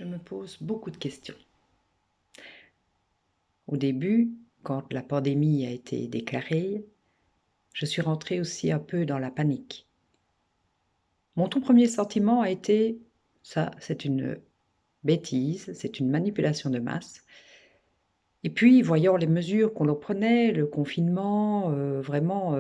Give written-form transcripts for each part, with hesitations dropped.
Je me pose beaucoup de questions. Au début, quand la pandémie a été déclarée, je suis rentrée aussi un peu dans la panique. Mon tout premier sentiment a été, ça c'est une bêtise, c'est une manipulation de masse. Et puis, voyant les mesures qu'on en prenait, le confinement, vraiment,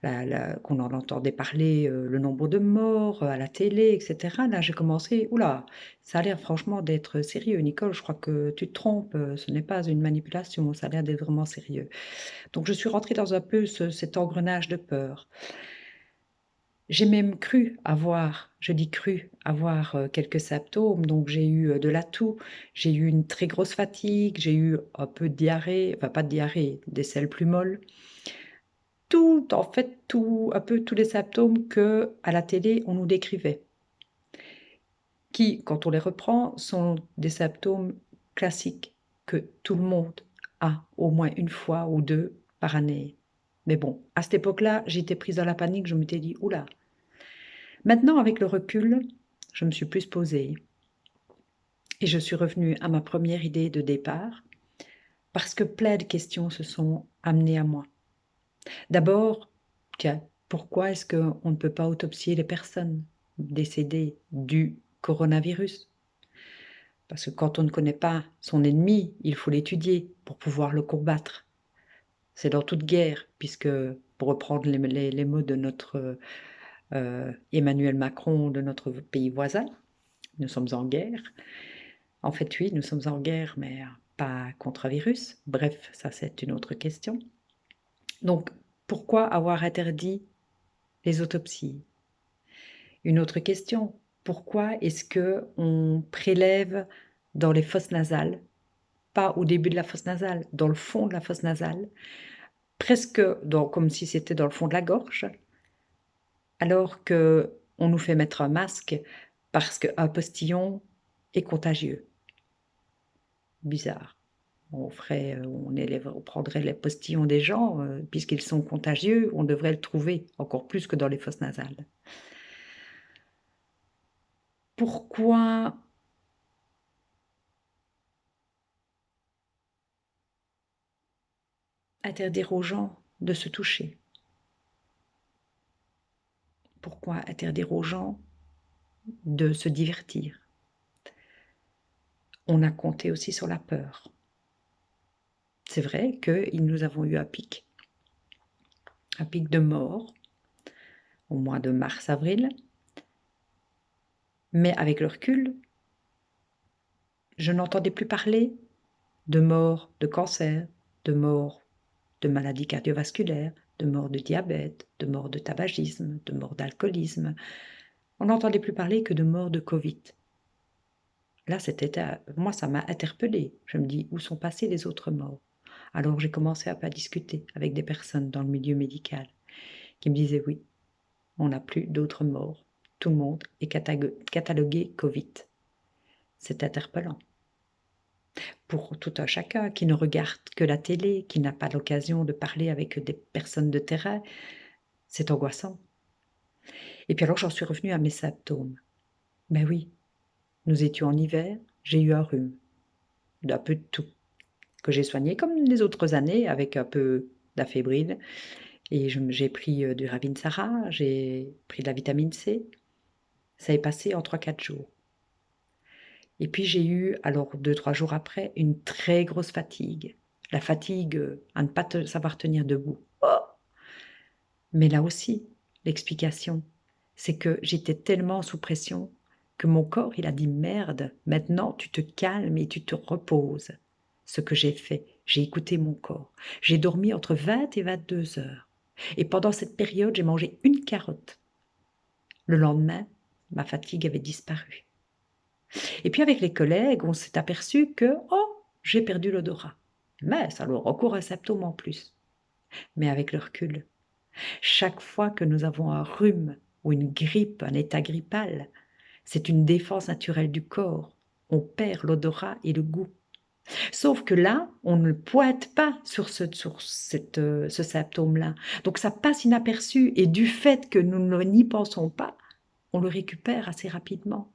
qu'on en entendait parler, le nombre de morts, à la télé et cetera, là, j'ai commencé: «Ouh là, ça a l'air franchement d'être sérieux Nicole, je crois que tu te trompes, ce n'est pas une manipulation, ça a l'air d'être vraiment sérieux». Donc je suis rentrée dans un peu cet engrenage de peur. J'ai même cru avoir, je dis cru, avoir, quelques symptômes, donc j'ai eu, de la toux, j'ai eu une très grosse fatigue, j'ai eu un peu de diarrhée, enfin pas de diarrhée, des selles plus molles. Tout, en fait, tout un peu tous les symptômes qu'à la télé on nous décrivait, qui, quand on les reprend, sont des symptômes classiques que tout le monde a au moins une fois ou 2 par année. Mais bon, à cette époque-là, j'étais prise dans la panique, je m'étais dit: «Ouh là». Maintenant, avec le recul, je me suis plus posée et je suis revenue à ma première idée de départ parce que plein de questions se sont amenées à moi. D'abord, tiens, pourquoi est-ce qu'on ne peut pas autopsier les personnes décédées du coronavirus? Parce que quand on ne connaît pas son ennemi, il faut l'étudier pour pouvoir le combattre. C'est dans toute guerre, puisque, pour reprendre les mots de notre Emmanuel Macron, de notre pays voisin, nous sommes en guerre. En fait, oui, nous sommes en guerre, mais pas contre un virus. Bref, ça, c'est une autre question. Donc, pourquoi avoir interdit les autopsies? Une autre question, pourquoi est-ce qu'on prélève dans les fosses nasales, pas au début de la fosse nasale, dans le fond de la fosse nasale, presque comme si c'était dans le fond de la gorge, alors qu'on nous fait mettre un masque parce qu'un postillon est contagieux? Bizarre. On prendrait les postillons des gens, puisqu'ils sont contagieux, on devrait le trouver, encore plus que dans les fosses nasales. Pourquoi interdire aux gens de se toucher? Pourquoi interdire aux gens de se divertir? On a compté aussi sur la peur. C'est vrai que nous avons eu un pic de mort au mois de mars-avril, mais avec le recul, je n'entendais plus parler de morts de cancer, de morts de maladies cardiovasculaires, de morts de diabète, de morts de tabagisme, de morts d'alcoolisme. On n'entendait plus parler que de morts de Covid. Là, moi, ça m'a interpellée. Je me dis, où sont passées les autres morts? Alors j'ai commencé à discuter avec des personnes dans le milieu médical qui me disaient, oui, on n'a plus d'autres morts. Tout le monde est catalogué Covid. C'est interpellant. Pour tout un chacun qui ne regarde que la télé, qui n'a pas l'occasion de parler avec des personnes de terrain, c'est angoissant. Et puis alors j'en suis revenue à mes symptômes. Ben oui, nous étions en hiver, j'ai eu un rhume, d'un peu de tout, que j'ai soigné comme les autres années avec un peu d'afébrine. Et j'ai pris du Ravinsara, j'ai pris de la vitamine C. Ça est passé en 3-4 jours. Et puis j'ai eu, alors 2-3 jours après, une très grosse fatigue. La fatigue à ne pas savoir tenir debout. Oh. Mais là aussi, l'explication, c'est que j'étais tellement sous pression que mon corps, il a dit: «Merde, maintenant tu te calmes et tu te reposes». Ce que j'ai fait, j'ai écouté mon corps. J'ai dormi entre 20 et 22 heures et pendant cette période, j'ai mangé une carotte. Le lendemain, ma fatigue avait disparu. Et puis avec les collègues, on s'est aperçu que: «Oh, j'ai perdu l'odorat». Mais alors encore un symptôme en plus. Mais avec le recul, chaque fois que nous avons un rhume ou une grippe, un état grippal, c'est une défense naturelle du corps. On perd l'odorat et le goût. Sauf que là, on ne le pointe pas sur ce symptôme-là. Donc ça passe inaperçu et du fait que nous n'y pensons pas, on le récupère assez rapidement.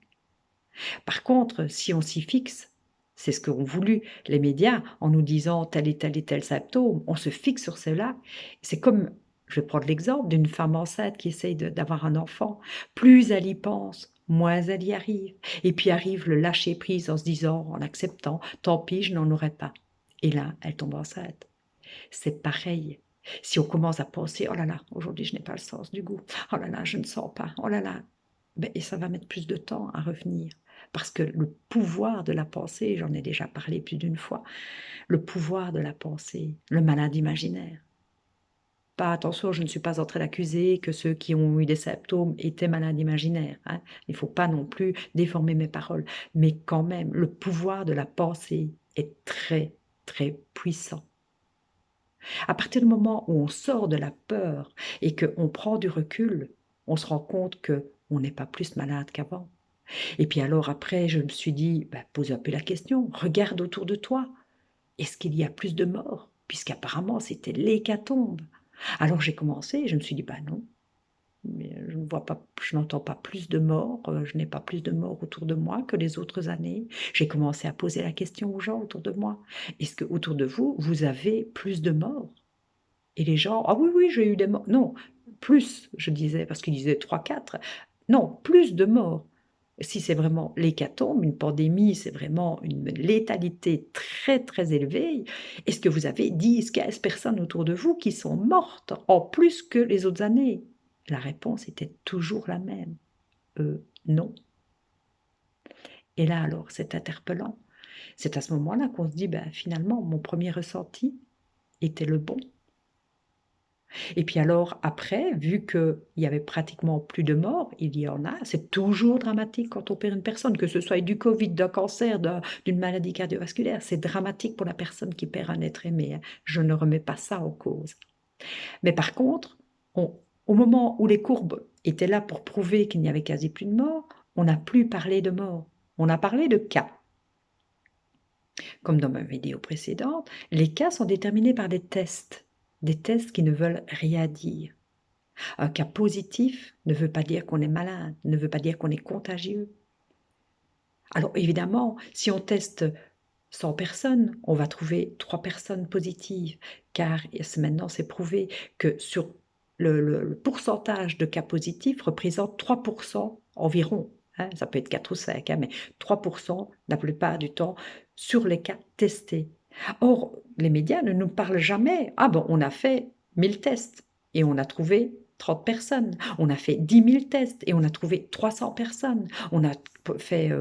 Par contre, si on s'y fixe, c'est ce qu'ont voulu les médias en nous disant tel et tel symptôme, on se fixe sur cela. C'est comme, je vais prendre l'exemple d'une femme enceinte qui essaye d'avoir un enfant. Plus elle y pense, moins elle y arrive. Et puis arrive le lâcher prise en se disant, en acceptant, tant pis, je n'en aurai pas. Et là, elle tombe enceinte. C'est pareil. Si on commence à penser, oh là là, aujourd'hui je n'ai pas le sens du goût, oh là là, je ne sens pas, oh là là, ben, et ça va mettre plus de temps à revenir. Parce que le pouvoir de la pensée, j'en ai déjà parlé plus d'une fois, le pouvoir de la pensée, le malade imaginaire. Pas attention, je ne suis pas en train d'accuser que ceux qui ont eu des symptômes étaient malades imaginaires, hein. Il ne faut pas non plus déformer mes paroles. Mais quand même, le pouvoir de la pensée est très, très puissant. À partir du moment où on sort de la peur et qu'on prend du recul, on se rend compte qu'on n'est pas plus malade qu'avant. Et puis alors après, je me suis dit, bah, pose un peu la question, regarde autour de toi. Est-ce qu'il y a plus de morts? Puisqu'apparemment, c'était l'hécatombe. Alors j'ai commencé, je me suis dit, bah non, mais je ne vois pas, je n'entends pas plus de morts, je n'ai pas plus de morts autour de moi que les autres années. J'ai commencé à poser la question aux gens autour de moi. Est-ce que autour de vous, vous avez plus de morts? Et les gens: «Ah oui, oui, j'ai eu des morts». Non, plus, je disais, parce qu'ils disaient 3, 4. Non, plus de morts. Si c'est vraiment l'hécatombe, une pandémie, c'est vraiment une létalité très, très élevée, est-ce que vous avez 10, 15 personnes autour de vous qui sont mortes en plus que les autres années? La réponse était toujours la même: non. Et là alors, c'est interpellant. C'est à ce moment-là qu'on se dit: «Ben, finalement, mon premier ressenti était le bon». Et puis alors après, vu qu'il y avait pratiquement plus de morts, il y en a, c'est toujours dramatique quand on perd une personne, que ce soit du Covid, d'un cancer, d'une maladie cardiovasculaire, c'est dramatique pour la personne qui perd un être aimé, hein. Je ne remets pas ça en cause. Mais par contre, au moment où les courbes étaient là pour prouver qu'il n'y avait quasi plus de morts, on n'a plus parlé de morts, on a parlé de cas. Comme dans ma vidéo précédente, les cas sont déterminés par des tests qui ne veulent rien dire. Un cas positif ne veut pas dire qu'on est malade, ne veut pas dire qu'on est contagieux. Alors évidemment, si on teste 100 personnes, on va trouver 3 personnes positives, car maintenant c'est prouvé que sur le pourcentage de cas positifs représente 3% environ, hein, ça peut être 4 ou 5, hein, mais 3% la plupart du temps sur les cas testés. Or, les médias ne nous parlent jamais: «Ah bon, on a fait 1000 tests et on a trouvé 30 personnes. On a fait 10 000 tests et on a trouvé 300 personnes. On a fait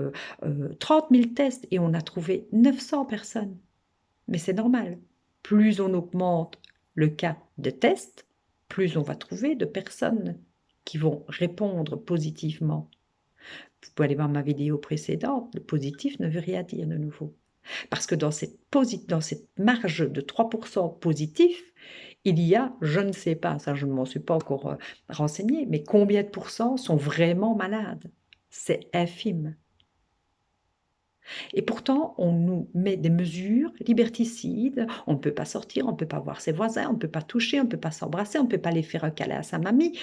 30 000 tests et on a trouvé 900 personnes». Mais c'est normal. Plus on augmente le cas de test, plus on va trouver de personnes qui vont répondre positivement. Vous pouvez aller voir ma vidéo précédente, le positif ne veut rien dire de nouveau. Parce que dans cette marge de 3% positif, il y a, je ne sais pas, ça je ne m'en suis pas encore renseignée, mais combien de pourcents sont vraiment malades? C'est infime. Et pourtant, on nous met des mesures liberticides, on ne peut pas sortir, on ne peut pas voir ses voisins, on ne peut pas toucher, on ne peut pas s'embrasser, on ne peut pas aller faire un câlin à sa mamie,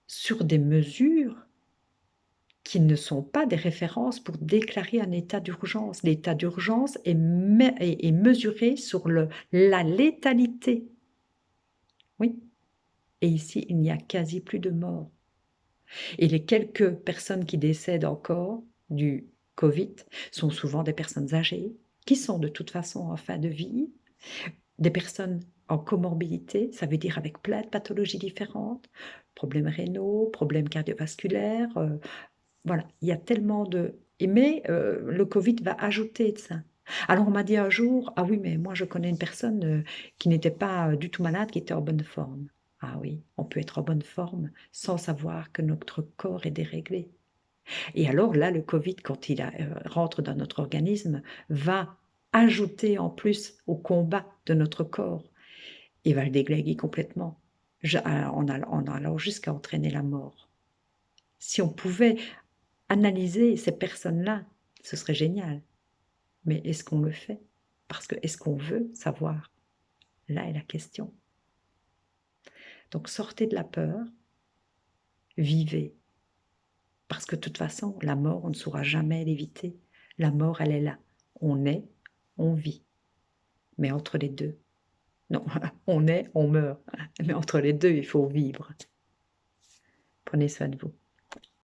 sur des mesures qui ne sont pas des références pour déclarer un état d'urgence. L'état d'urgence est mesuré sur la létalité. Oui, et ici, il n'y a quasi plus de morts. Et les quelques personnes qui décèdent encore du Covid sont souvent des personnes âgées, qui sont de toute façon en fin de vie, des personnes en comorbidité, ça veut dire avec plein de pathologies différentes, problèmes rénaux, problèmes cardiovasculaires, voilà, il y a tellement de mais le Covid va ajouter de ça. Alors on m'a dit un jour: «Ah oui, mais moi je connais une personne, qui n'était pas, du tout malade, qui était en bonne forme». Ah oui, on peut être en bonne forme sans savoir que notre corps est déréglé. Et alors là, le Covid, quand il rentre dans notre organisme, va ajouter en plus au combat de notre corps et va le déglinguer complètement, en allant jusqu'à entraîner la mort. Si on pouvait analyser ces personnes-là, ce serait génial. Mais est-ce qu'on le fait? Parce que est-ce qu'on veut savoir? Là est la question. Donc sortez de la peur, vivez. Parce que de toute façon, la mort, on ne saura jamais l'éviter. La mort, elle est là. On est, on vit. Mais entre les 2, non, on est, on meurt. Mais entre les 2, il faut vivre. Prenez soin de vous.